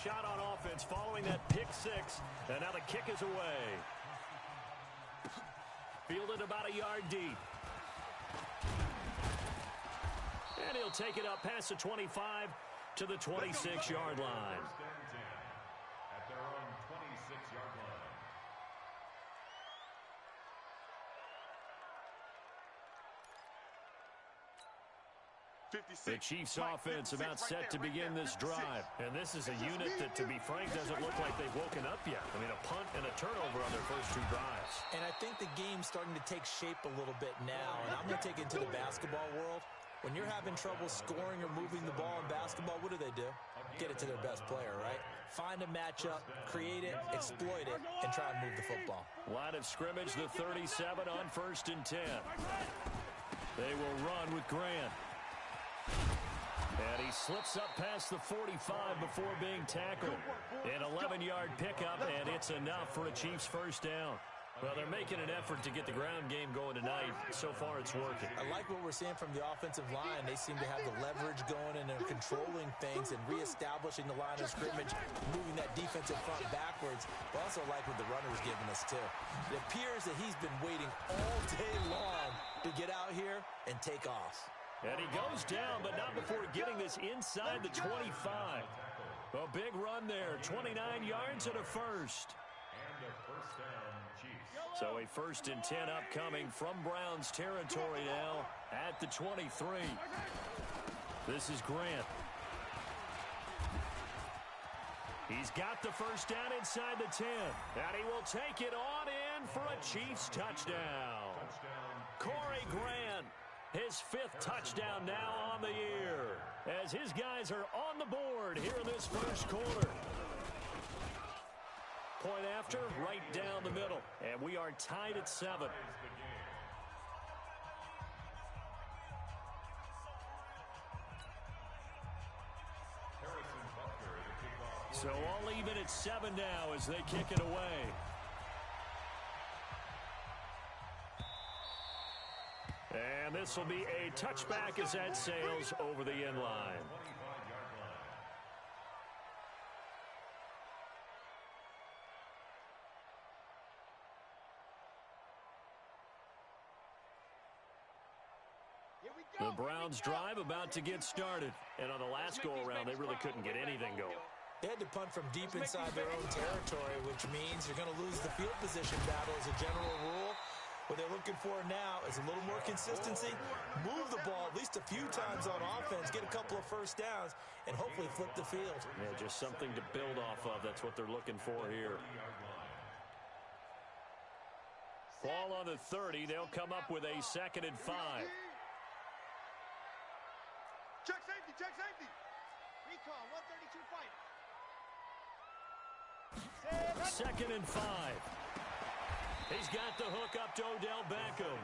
shot on offense following that pick six. And now the kick is away. Fielded about a yard deep. And he'll take it up past the 25 to the 26-yard line. At their own 26-yard line. The Chiefs offense about set to begin this drive. And this is a unit that, to be frank, doesn't look like they've woken up yet. I mean, a punt and a turnover on their first two drives. And I think the game's starting to take shape a little bit now. And I'm going to take it to the basketball world. When you're having trouble scoring or moving the ball in basketball, what do? Get it to their best player, right? Find a matchup, create it, exploit it, and try and move the football. Line of scrimmage, the 37 on 1st and 10. They will run with Grant. And he slips up past the 45 before being tackled. An 11-yard pickup, and it's enough for a Chiefs first down. Well, they're making an effort to get the ground game going tonight. So far, it's working. I like what we're seeing from the offensive line. They seem to have the leverage going, and they're controlling things and reestablishing the line of scrimmage, moving that defensive front backwards. But also like what the runner's giving us, too. It appears that he's been waiting all day long to get out here and take off. And he goes down, but not before getting this inside the 25. A big run there, 29 yards and a first. And a first down, Chiefs. So a 1st and 10 upcoming from Browns territory now at the 23. This is Grant. He's got the first down inside the 10. And he will take it on in for a Chiefs touchdown. Corey Grant, his 5th touchdown now on the year, as his guys are on the board here in this first quarter. Point after, right down the middle. And we are tied at 7. So all even at 7 now as they kick it away. And this will be a touchback as that sails over the end line. The Browns drive about to get started. And on the last go-around, they really couldn't get anything going. They had to punt from deep inside their own territory, which means you're going to lose the field position battle as a general rule. What they're looking for now is a little more consistency, move the ball at least a few times on offense, get a couple of first downs, and hopefully flip the field. Yeah, just something to build off of. That's what they're looking for here. Ball on the 30. They'll come up with a 2nd and 5. Check safety, check safety. Recall, 132 fight. 2nd and 5. He's got the hook up to Odell Beckham.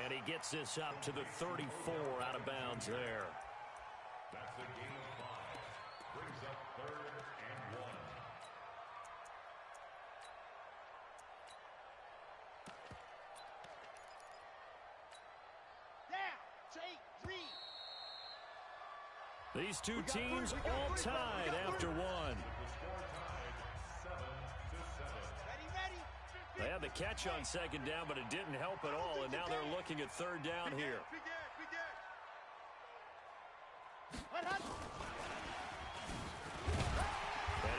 And he gets this up to the 34 out of bounds there. That's a gain of 5. Brings up 3rd and 1. Down, take 3. These two teams all tied after one. They had the catch on 2nd down, but it didn't help at all, and now they're looking at 3rd down here. And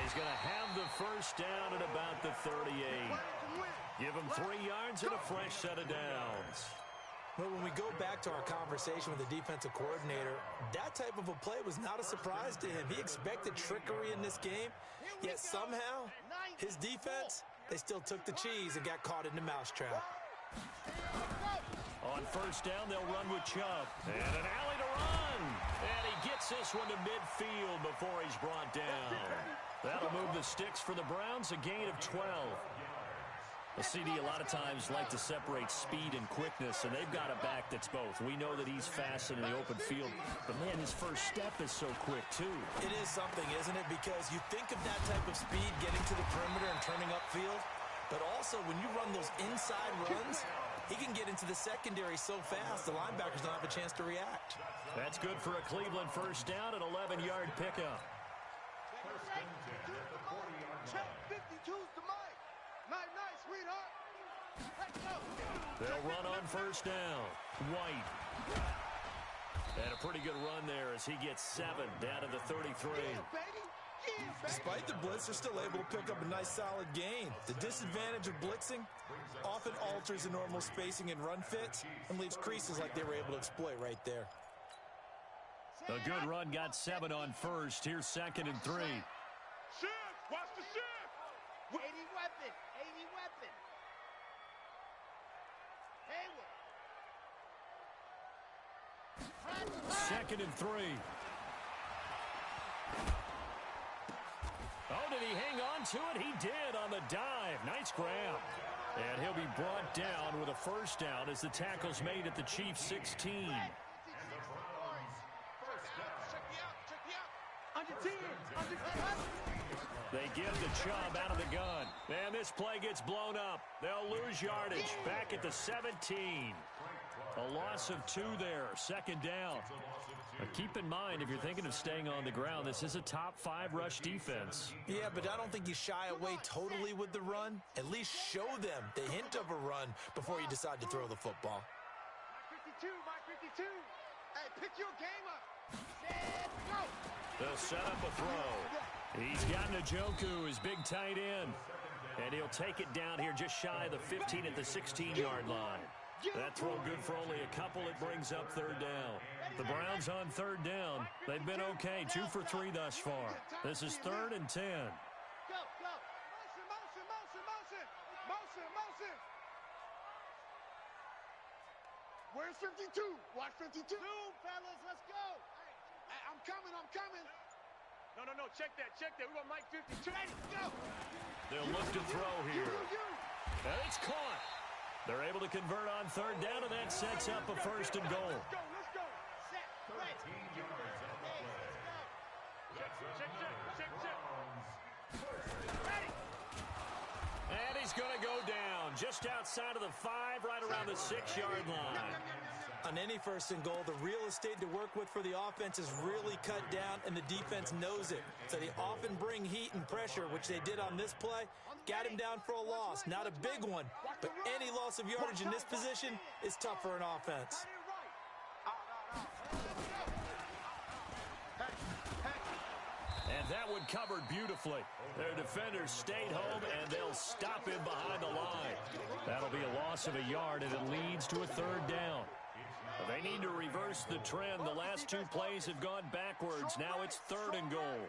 he's going to have the first down at about the 38. Give him 3 yards and a fresh set of downs. Well, when we go back to our conversation with the defensive coordinator, that type of a play was not a surprise to him. He expected trickery in this game, yet somehow his defense, they still took the cheese and got caught in the mousetrap. On 1st down, they'll run with Chubb. And an alley to run. And he gets this one to midfield before he's brought down. That'll move the sticks for the Browns, a gain of 12. The CD a lot of times like to separate speed and quickness, and they've got a back that's both. We know that he's fast in the open field, but, man, his first step is so quick, too. It is something, isn't it? Because you think of that type of speed getting to the perimeter and turning upfield, but also when you run those inside runs, he can get into the secondary so fast the linebackers don't have a chance to react. That's good for a Cleveland first down, an 11-yard pickup. Check 52's to Mike. Night, sweetheart. Let's go. They'll run on first down. White. And a pretty good run there as he gets 7 down to the 33. Despite the blitz, they're still able to pick up a nice solid gain. The disadvantage of blitzing often alters the normal spacing and run fits and leaves creases like they were able to exploit right there. A good run got 7 on first. Here's 2nd and 3. Shift! Watch the shift! 80 weapon! 80 weapon! Hayward! 2nd and 3. Oh, did he hang on to it? He did on the dive. Nice grab. And he'll be brought down with a first down as the tackle's made at the Chiefs' 16. They give the Chubb out of the gun. And this play gets blown up. They'll lose yardage. Back at the 17. A loss of 2 there. 2nd down. But keep in mind, if you're thinking of staying on the ground, this is a top 5 rush defense. Yeah, but I don't think you shy away totally with the run. At least show them the hint of a run before you decide to throw the football. Mike 52. Hey, pick your game up. Set, go. They'll set up a throw. He's got Njoku, his big tight end. And he'll take it down here just shy of the 15 at the 16-yard line. That throw good for only a couple. It brings up 3rd down. The Browns on 3rd down. They've been okay. 2 for 3 thus far. This is 3rd and 10. Go. Motion. Where's 52? Watch 52. Zoom, fellas. Let's go. Hey, I'm coming. No. Check that. We want Mike 52. Let's go. They'll look to throw here. And it's caught. They're able to convert on 3rd down, and that sets up a 1st and goal. Let's go. Set. Play. Check. Ready. And he's going to go down just outside of the 5, right around the 6-yard line. On any 1st and goal, the real estate to work with for the offense is really cut down, and the defense knows it. So they often bring heat and pressure, which they did on this play. Got him down for a loss. Not a big one, but any loss of yardage in this position is tough for an offense. And that one covered beautifully. Their defenders stayed home, and they'll stop him behind the line. That'll be a loss of a yard, and it leads to a 3rd down. They need to reverse the trend. The last 2 plays have gone backwards. Now it's 3rd and goal.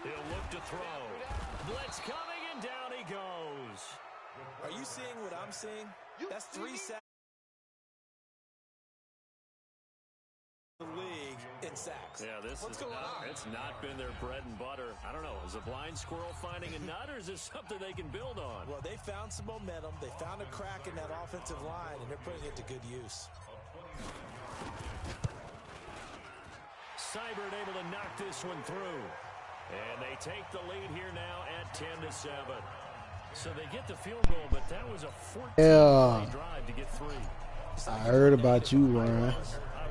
He'll look to throw. Blitz coming, and down he goes. Are you seeing what I'm seeing? That's 3 sacks in the league in sacks. Yeah, What's going on? It's not been their bread and butter. I don't know. Is a blind squirrel finding a nut, or is this something they can build on? Well, they found some momentum. They found a crack in that offensive line, and they're putting it to good use. Seibert able to knock this one through. And they take the lead here now at 10-7. So they get the field goal, but that was a 14-play drive to get 3. I heard about you, Ryan.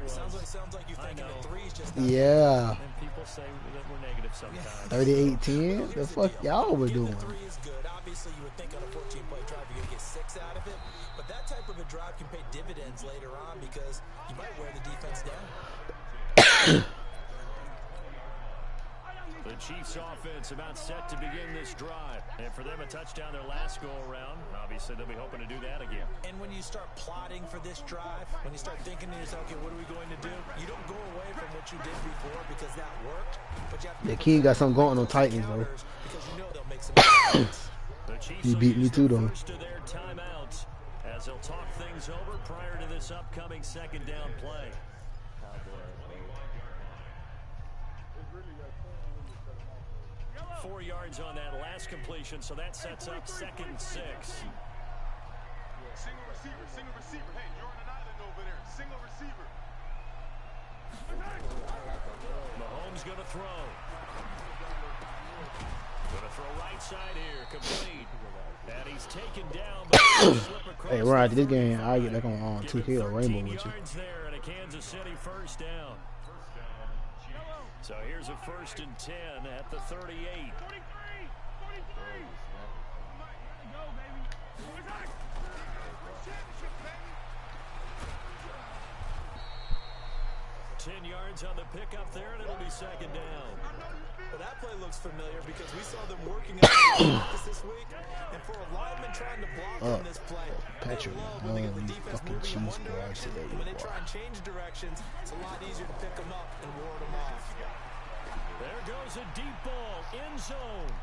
Sounds like you're thinking the 3's just Yeah. And people say that we're negative sometimes. 38-10? The fuck y'all were doing? 3 is good. Obviously, you would think on a 14-play drive you're going to get 6 out of it. But that type of a drive can pay dividends later on because you might wear the defense down. The Chiefs offense about set to begin this drive. And for them, a touchdown their last go-around. Obviously, they'll be hoping to do that again. And when you start plotting for this drive, when you start thinking to yourself, okay, what are we going to do? You don't go away from what you did before because that worked. But you have to The King got something going on Titans, though. because you know they'll make some mistakes. The Chiefs He beat me too, though. first of their timeouts as they'll talk things over prior to this upcoming 2nd down play. 4 yards on that last completion, so that sets up 2nd and 6. Single receiver. Hey, you're on an island over there. Single receiver. Mahomes going to throw. Going to throw right side here, complete. And he's taken down by slip across. Hey, we're after this game. I'll get back on 2K or Rainbow with you. Yards there and a Kansas City 1st down. So here's a 1st and 10 at the 38. 43. 43. Go, baby. 10 yards on the pickup there, and it'll be 2nd down. Well, that play looks familiar because we saw them working out in practice this week. And for a lineman trying to block on this play, Patrick, they love when they get the defense fucking moving in cheese one fries direction. today, And when they boy. try and change directions, it's a lot easier to pick them up and ward them off. There goes a deep ball, end zone.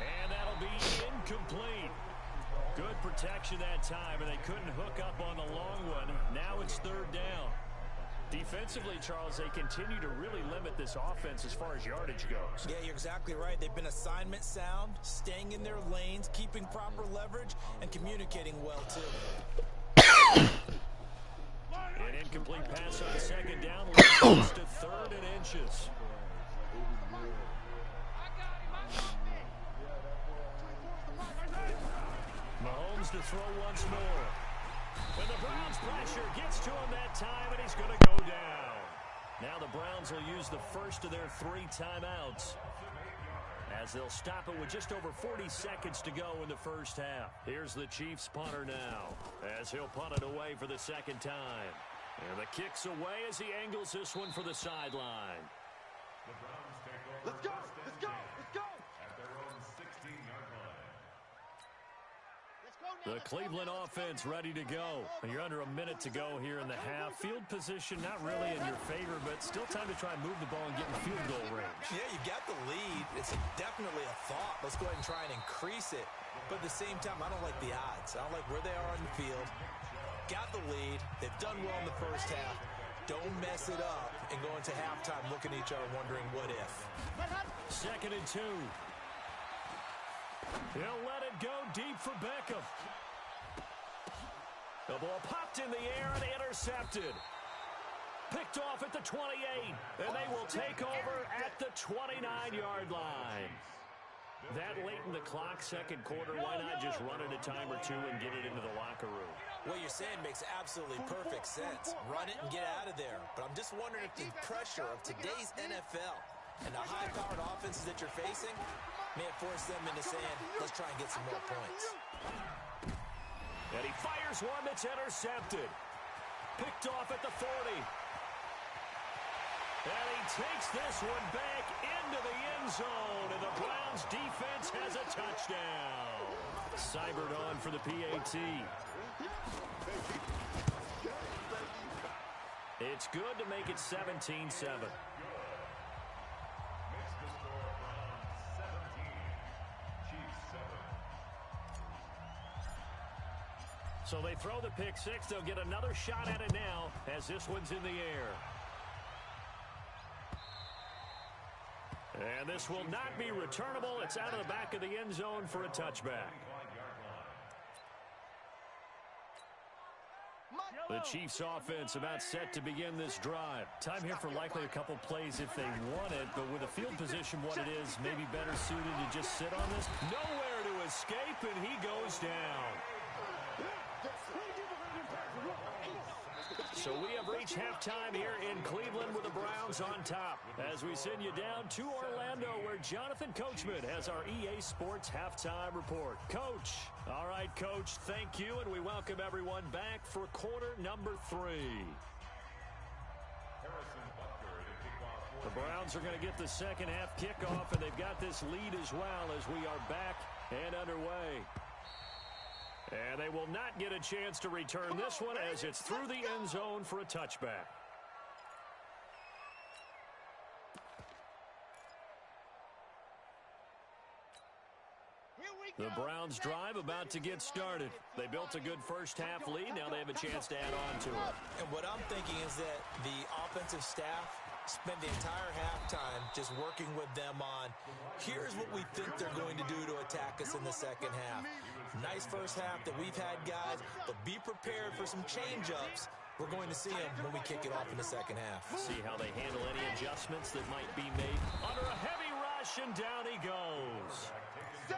And that'll be incomplete. Good protection that time, and they couldn't hook up on the long one. Now it's 3rd down. Defensively, Charles, they continue to really limit this offense as far as yardage goes. Yeah, you're exactly right. They've been assignment sound, staying in their lanes, keeping proper leverage, and communicating well, too. An incomplete pass on 2nd down leads to 3rd and inches. Mahomes to throw once more. And the Browns pressure gets to him that time, and he's going to go down. Now the Browns will use the first of their 3 timeouts, as they'll stop it with just over 40 seconds to go in the first half. Here's the Chiefs punter now, as he'll punt it away for the 2nd time. And the kick's away as he angles this one for the sideline. Let's go. Let's go. Let's go. At their own 16-yard line. The Cleveland offense ready to go. And you're under a minute to go here in the half. Field position not really in your favor, but still time to try and move the ball and get in field goal range. Yeah, you got the lead. It's definitely a thought. Let's go ahead and try and increase it. But at the same time, I don't like the odds. I don't like where they are on the field. Got the lead. They've done well in the first half. Don't mess it up and go into halftime looking at each other wondering what if. 2nd and 2. He'll let it go deep for Beckham. The ball popped in the air and intercepted. Picked off at the 28, and they will take over at the 29-yard line. That late in the clock, 2nd quarter, why not just run it a time or two and get it into the locker room? What you're saying makes absolutely perfect sense. Run it and get out of there. But I'm just wondering if the pressure of today's NFL and the high-powered offenses that you're facing may have forced them into saying, let's try and get some more points. And he fires one that's intercepted. Picked off at the 40. And he takes this one back into the end zone, and the Browns defense has a touchdown. Seibert on for the PAT. It's good to make it 17-7. So they throw the pick 6. They'll get another shot at it now as this one's in the air. And this will not be returnable. It's out of the back of the end zone for a touchback. The Chiefs offense about set to begin this drive. Time here for likely a couple plays if they want it, but with the field position what it is, maybe better suited to just sit on this. Nowhere to escape, and he goes down. So we have reached halftime here in Cleveland with the Browns on top as we send you down to Orlando where Jonathan Coachman has our EA Sports halftime report. Coach. All right, Coach, thank you, and we welcome everyone back for quarter number 3. The Browns are going to get the second half kickoff, and they've got this lead as well as we are back and underway. And they will not get a chance to return this one as it's through the end zone for a touchback. The Browns drive about to get started. They built a good first half lead. Now they have a chance to add on to it. And what I'm thinking is that the offensive staff spend the entire halftime just working with them on, here's what we think they're going to do to attack us in the second half. Nice first half that we've had, guys, but be prepared for some change-ups. We're going to see them when we kick it off in the second half. See how they handle any adjustments that might be made. Under a heavy rush, and down he goes.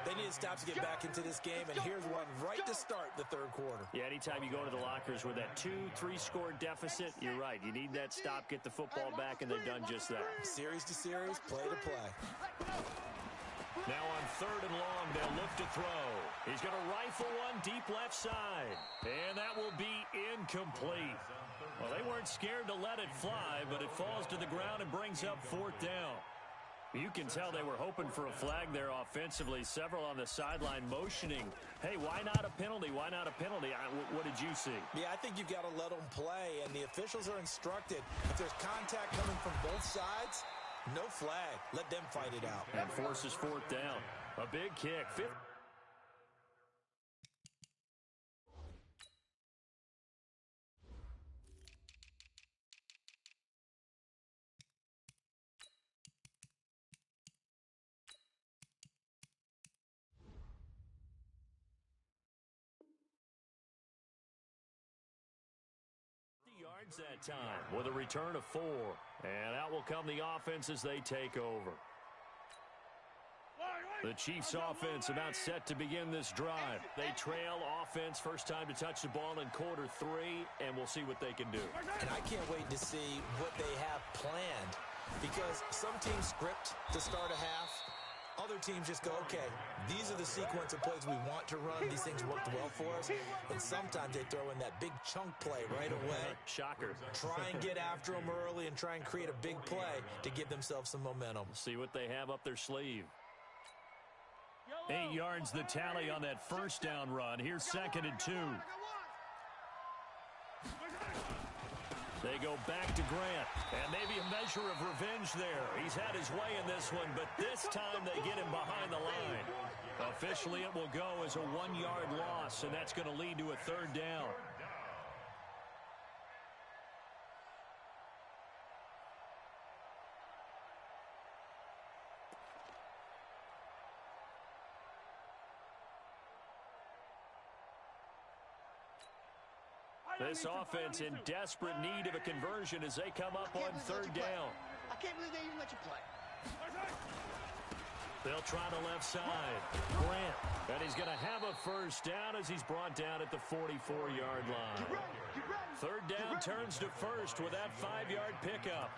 They need to stop to get back into this game, and here's one right to start the third quarter. Yeah, anytime you go to the lockers with that 2-3 score deficit, you're right. You need that stop, get the football back, and they've done just that. Series to series, play to play. Now on 3rd and long, they'll look to throw. He's going to rifle one deep left side. And that will be incomplete. Well, they weren't scared to let it fly, but it falls to the ground and brings up 4th down. You can tell they were hoping for a flag there offensively. Several on the sideline motioning. Hey, why not a penalty? Why not a penalty? What did you see? Yeah, I think you've got to let them play, and the officials are instructed. If there's contact coming from both sides, no flag. Let them fight it out. And forces 4th down. A big kick. 5th. Yards that time with a return of 4. And out will come the offense as they take over. The Chiefs offense about set to begin this drive. They trail offense, first time to touch the ball in quarter 3, and we'll see what they can do. And I can't wait to see what they have planned, because some teams script to start a half. Other teams just go, okay, these are the sequence of plays we want to run. These things worked well for us. And sometimes they throw in that big chunk play right away. Shocker. Try and get after them early and try and create a big play to give themselves some momentum. See what they have up their sleeve. 8 yards the tally on that first down run. Here's 2nd and 2. They go back to Grant, and maybe a measure of revenge there. He's had his way in this one, but this time they get him behind the line. Officially, it will go as a 1-yard loss, and that's going to lead to a 3rd down. This offense in desperate need of a conversion as they come up on 3rd down. I can't believe they even let you play. They'll try the left side. Grant. And he's going to have a first down as he's brought down at the 44-yard line. 3rd down turns to 1st with that 5-yard pickup.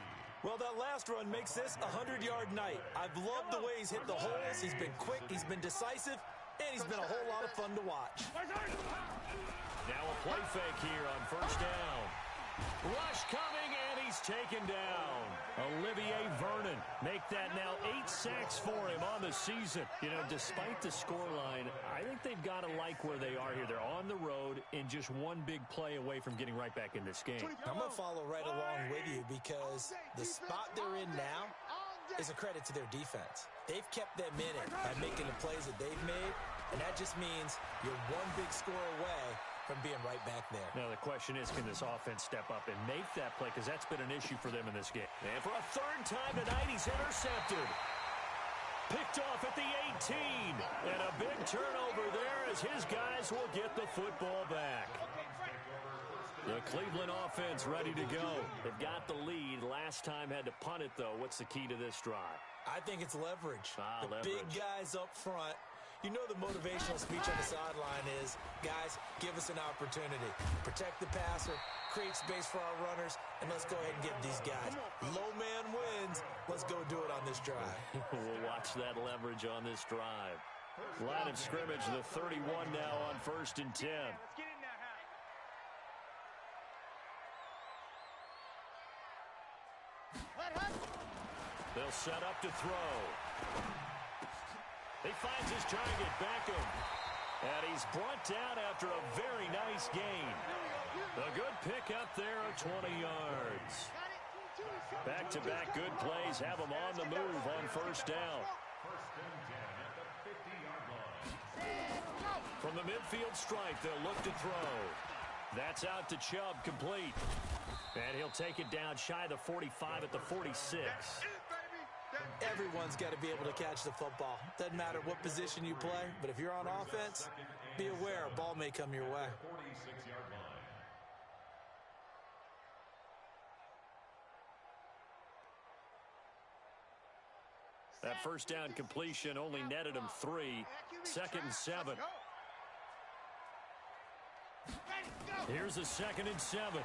Well, that last run makes this a 100-yard night. I've loved the way he's hit the holes. He's been quick. He's been decisive. And he's been a whole lot of fun to watch. Now a play fake here on 1st down. Rush coming, and he's taken down. Olivier Vernon make that now 8 sacks for him on the season. You know, despite the scoreline, I think they've got to like where they are here. They're on the road and just one big play away from getting right back in this game. I'm going to follow right along with you, because the spot they're in now is a credit to their defense. They've kept them in it by making the plays that they've made, and that just means you're one big score away from being right back there. Now, the question is, can this offense step up and make that play? Because that's been an issue for them in this game. And for a 3rd time tonight, he's intercepted. Picked off at the 18. And a big turnover there as his guys will get the football back. The Cleveland offense ready to go. They've got the lead. Last time had to punt it, though. What's the key to this drive? I think it's leverage. Leverage. Big guys up front. You know the motivational speech on the sideline is, guys, give us an opportunity. Protect the passer, create space for our runners, and let's go ahead and get these guys. Low man wins. Let's go do it on this drive. We'll watch that leverage on this drive. Line of scrimmage, the 31 now on 1st and 10. Let's get in there, huh? They'll set up to throw. He finds his target, Beckham. And he's brought down after a very nice gain. A good pickup there of 20 yards. Back-to-back good plays have him on the move on 1st down. From the midfield stripe, they'll look to throw. That's out to Chubb, complete. And he'll take it down shy of the 45 at the 46. Everyone's got to be able to catch the football. Doesn't matter what position you play, but if you're on offense, be aware a ball may come your way. That first down completion only netted him 3. 2nd and 7. Here's a 2nd and 7.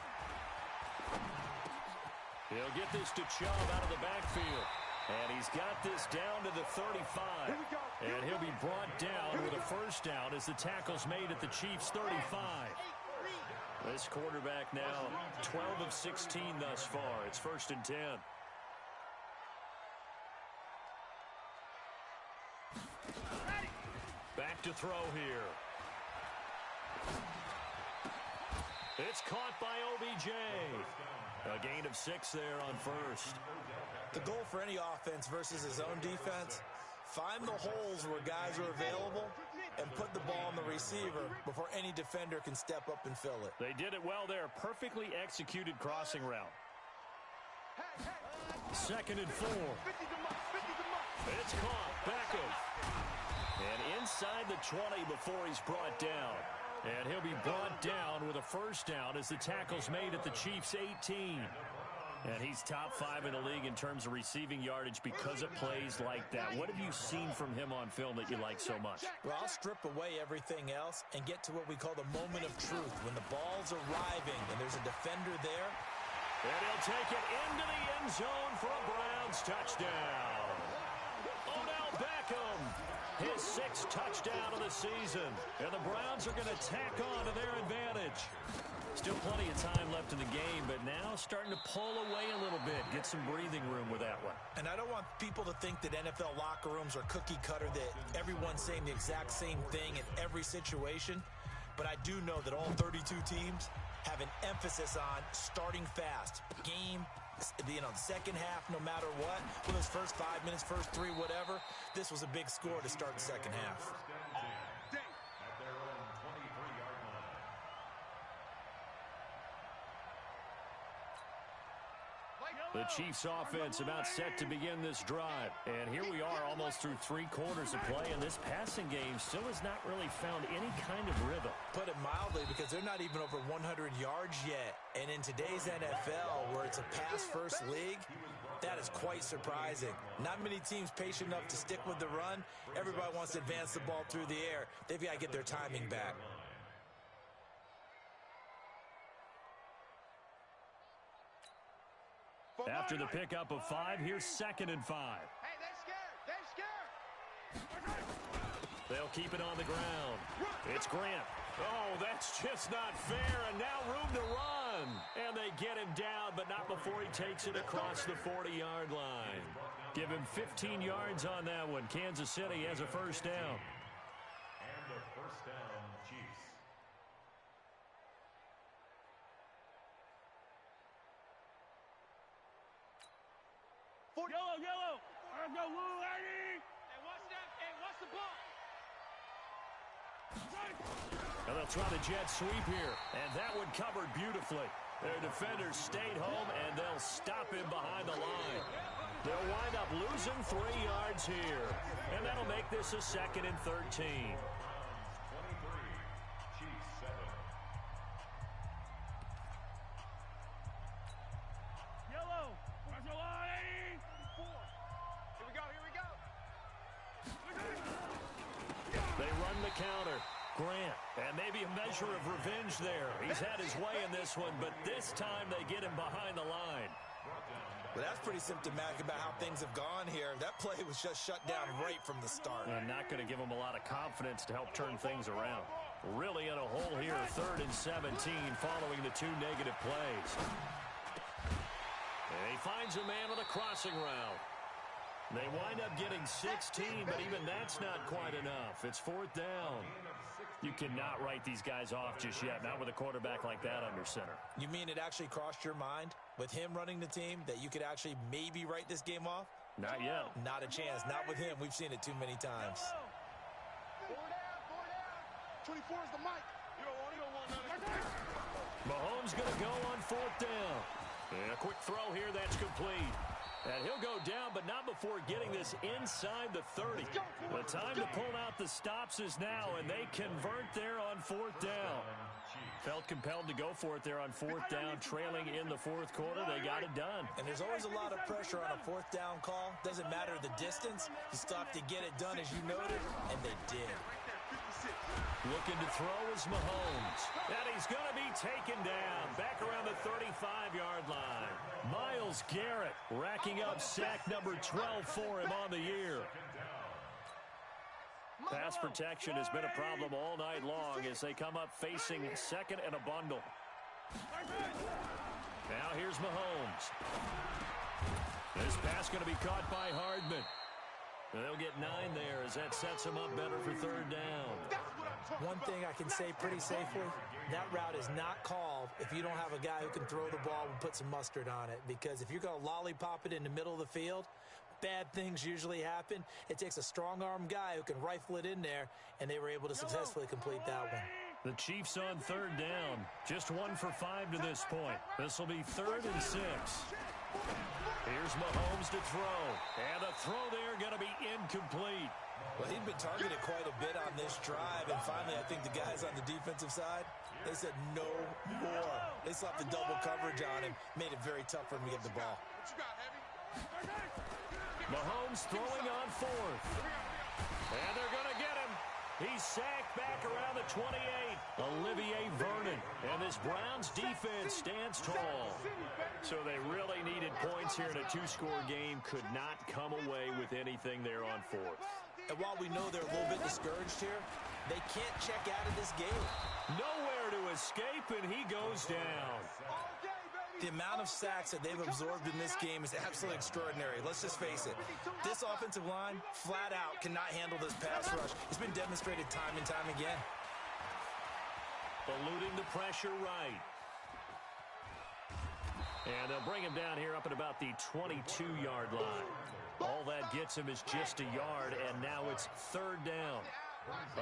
He'll get this to Chubb out of the backfield. And he's got this down to the 35. And he'll be brought down with a first down as the tackle's made at the Chiefs' 35. This quarterback now 12 of 16 thus far. It's 1st and 10. Back to throw here. It's caught by OBJ. A gain of 6 there on first. The goal for any offense versus his own defense, find the holes where guys are available and put the ball on the receiver before any defender can step up and fill it. They did it well there. Perfectly executed crossing route. 2nd and 4. It's caught. Beckham. And inside the 20 before he's brought down. And he'll be brought down with a first down as the tackle's made at the Chiefs' 18. And he's top 5 in the league in terms of receiving yardage because of plays like that. What have you seen from him on film that you like so much? Well, I'll strip away everything else and get to what we call the moment of truth. When the ball's arriving and there's a defender there. And he'll take it into the end zone for a Browns touchdown. Odell Beckham, his 6th touchdown of the season. And the Browns are going to tack on to their advantage. Still plenty of time left in the game, but now starting to pull away a little bit. Get some breathing room with that one. And I don't want people to think that NFL locker rooms are cookie cutter, that everyone's saying the exact same thing in every situation. But I do know that all 32 teams have an emphasis on starting fast. Game, the second half, no matter what. For those first 5 minutes, first 3, whatever. This was a big score to start the second half. The Chiefs offense about set to begin this drive. And here we are almost through 3 quarters of play, and this passing game still has not really found any kind of rhythm. Put it mildly, because they're not even over 100 yards yet. And in today's NFL, where it's a pass-first league, that is quite surprising. Not many teams patient enough to stick with the run. Everybody wants to advance the ball through the air. They've got to get their timing back. After the pickup of 5, here's 2nd and 5. Hey, they're scared. They're scared. They'll keep it on the ground. It's Grant. Oh, that's just not fair, and now room to run. And they get him down, but not before he takes it across the 40-yard line. Give him 15 yards on that one. Kansas City has a first down. And the first down, Chiefs. Yellow, yellow. Let's go, Lou, lady. Hey, watch that. Hey, watch the ball. And they'll try the jet sweep here. And that one covered beautifully. Their defenders stayed home, and they'll stop him behind the line. They'll wind up losing 3 yards here. And that'll make this a 2nd and 13. 23, Chiefs 7. Yellow. Watch the line. 4. Here we go, here we go. They run the counter. Grant, and maybe a measure of revenge there. He's had his way in this one, but this time they get him behind the line. Well, that's pretty symptomatic about how things have gone here. That play was just shut down right from the start. And not going to give him a lot of confidence to help turn things around. Really in a hole here, 3rd and 17 following the 2 negative plays. And he finds a man on the crossing route. They wind up getting 16, but even that's not quite enough. It's 4th down. You cannot write these guys off just yet, not with a quarterback like that under center. You mean it actually crossed your mind with him running the team that you could actually maybe write this game off? Not yet. Not a chance. Not with him. We've seen it too many times. 4 down. 24 is the mic. You don't want none. Mahomes going to go on 4th down. And a quick throw here, that's complete. And he'll go down, but not before getting this inside the 30. The time to pull out the stops is now, and they convert there on 4th down. Felt compelled to go for it there on fourth down, trailing in the fourth quarter. They got it done. And there's always a lot of pressure on a fourth down call. Doesn't matter the distance. You still have to get it done, as you noted, and they did. Looking to throw is Mahomes. And he's going to be taken down back around the 35-yard line. Myles Garrett racking up sack number 12 for him on the year. Pass protection has been a problem all night long as they come up facing second and a bundle. Now here's Mahomes. This pass going to be caught by Hardman. They'll get 9 there as that sets them up better for third down. One thing I can say pretty safely, that route is not called if you don't have a guy who can throw the ball and put some mustard on it. Because if you're going to lollipop it in the middle of the field, bad things usually happen. It takes a strong-arm guy who can rifle it in there, and they were able to successfully complete that one. The Chiefs on third down. Just 1 for 5 to this point. This will be 3rd and 6. Here's Mahomes to throw. And a throw there going to be incomplete. Well, he'd been targeted quite a bit on this drive, and finally I think the guys on the defensive side, they said no more. They slapped the double coverage on him, made it very tough for him to get the ball. Mahomes throwing on 4th. And they're going to get him. He's sacked back around the 28. Olivier Vernon. And this Browns defense stands tall. So they really needed points here in a 2-score game. Could not come away with anything there on 4th. And while we know they're a little bit discouraged here, they can't check out of this game. Nowhere to escape, and he goes down. The amount of sacks that they've absorbed in this game is absolutely extraordinary. Let's just face it. This offensive line, flat out, cannot handle this pass rush. It's been demonstrated time and time again. Eluding the pressure right. And they'll bring him down here up at about the 22-yard line. All that gets him is just a yard, and now it's 3rd down.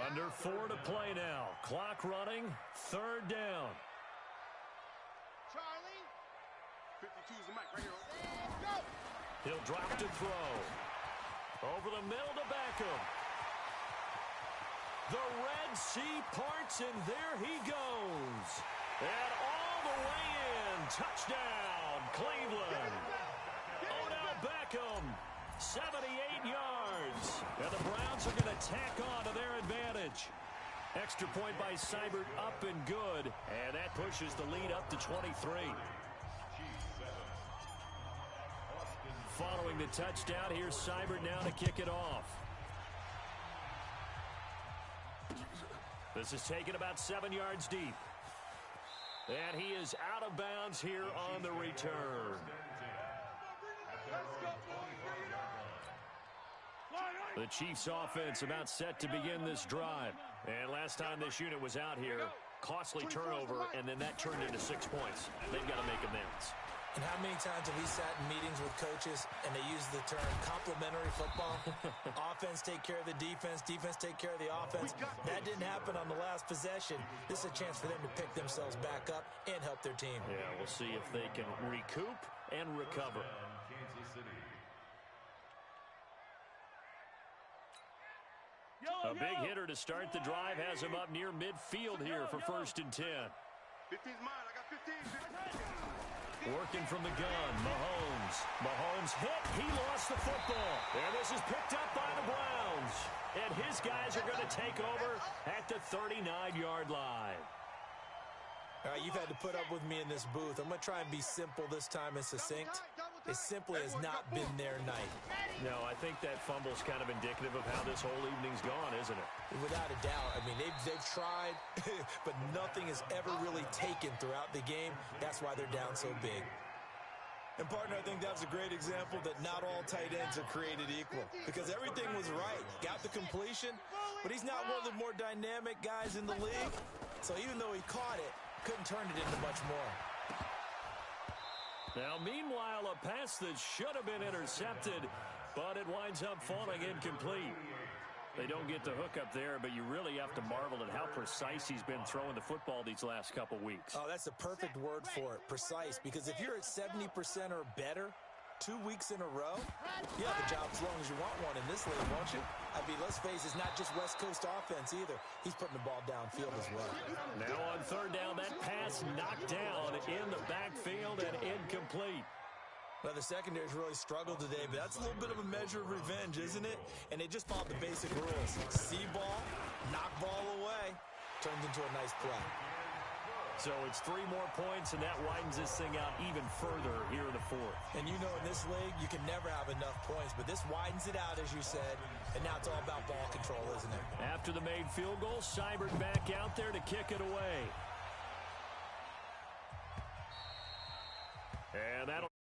Under 4 to play now. Clock running, 3rd down. Charlie. 52 is the mic right here. He'll drop to throw. Over the middle to Beckham. The Red Sea parts, and there he goes. And all the way in. Touchdown, Cleveland. Odell Beckham, 78 yards. And the Browns are going to tack on to their advantage. Extra point by Seibert, up and good. And that pushes the lead up to 23. Following the touchdown, here's Seibert now to kick it off. This is taken about 7 yards deep. And he is out of bounds here on the return. The Chiefs offense about set to begin this drive. And last time this unit was out here, costly turnover, and then that turned into 6 points. They've got to make amends. And how many times have we sat in meetings with coaches and they use the term complementary football? Offense take care of the defense, defense take care of the offense. That didn't happen on the last possession. This is a chance for them to pick themselves back up and help their team. Yeah, we'll see if they can recoup and recover. A big hitter to start the drive has him up near midfield here for 1st and 10. 15's mine. I got 15. Working from the gun, Mahomes. Mahomes hit. He lost the football. And this is picked up by the Browns. And his guys are going to take over at the 39-yard line. All right, you've had to put up with me in this booth. I'm going to try and be simple this time and succinct. It simply has not been their night. No, I think that fumble's kind of indicative of how this whole evening's gone, isn't it? Without a doubt. I mean, they've tried, but nothing has ever really taken throughout the game. That's why they're down so big. And, partner, I think that's a great example that not all tight ends are created equal. Because everything was right. Got the completion, but he's not one of the more dynamic guys in the league. So even though he caught it, couldn't turn it into much more. Now, meanwhile, a pass that should have been intercepted, but it winds up falling incomplete. They don't get the hook up there, but you really have to marvel at how precise he's been throwing the football these last couple weeks. Oh, that's the perfect word for it, precise. Because if you're at 70% or better 2 weeks in a row, you have a job as long as you want one in this league, won't you? I mean, let's face it, it's not just West Coast offense either. He's putting the ball downfield as well. Now on third down, that pass knocked down in the backfield and incomplete. Well, the secondary's really struggled today, but that's a little bit of a measure of revenge, isn't it? And they just followed the basic rules. See ball, knock ball away. Turns into a nice play. So it's 3 more points, and that widens this thing out even further here in the fourth. And you know in this league, you can never have enough points, but this widens it out, as you said, and now it's all about ball control, isn't it? After the made field goal, Seibert back out there to kick it away. And that'll